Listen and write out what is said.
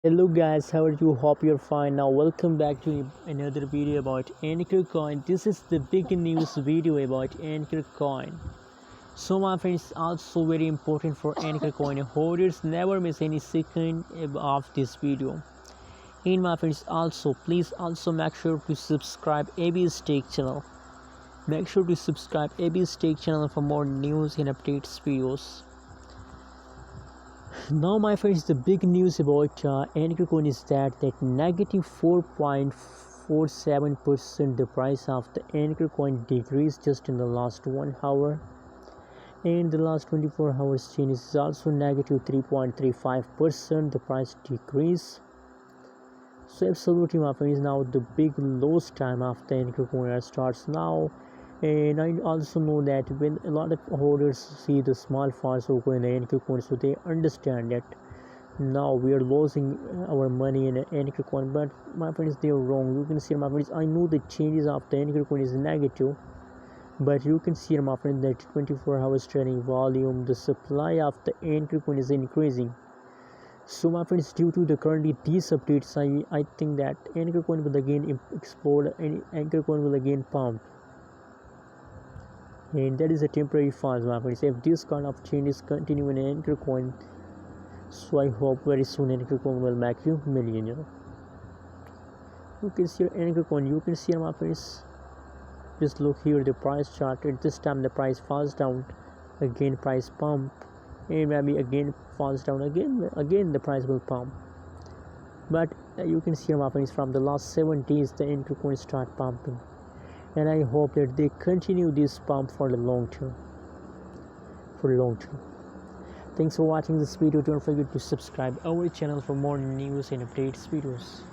Hello guys, how are you? Hope you're fine. Now welcome back to another video about Ankr coin. This is the big news video about Ankr coin. So my friends, also very important for Ankr coin holders, never miss any second of this video. And my friends, also please also make sure to subscribe AB's Stake channel. Make sure to subscribe AB's Stake channel for more news and updates videos. Now my friends, the big news about Ankr coin is that negative 4.47% the price of the Ankr coin decreased just in the last 1 hour, and the last 24 hours change is also negative 3.35% the price decrease. So absolutely my friends, now the big loss time of the Ankr coin starts now. And I also know that when a lot of holders see the small falls over in the Ankr coin, so they understand that now we are losing our money in Ankr coin. But my friends, they are wrong. You can see, my friends, I know the changes of the Ankr coin is negative, but you can see, my friends, that 24 hours trading volume, the supply of the Ankr coin is increasing. So my friends, due to the currently these updates, I think that Ankr coin will again explode and Ankr coin will again pump. And that is a temporary phase, my friends. If this kind of changes continue in Ankr coin, so I hope very soon Ankr coin will make you millionaire. You can see Ankr coin, you can see, my friends, just look here the price chart. At this time the price falls down, again price pump, and maybe again falls down, again the price will pump. But you can see, my friends, from the last 7 days the Ankr coin start pumping, and I hope that they continue this pump for the long term. Thanks for watching this video. Don't forget to subscribe our channel for more news and updates videos.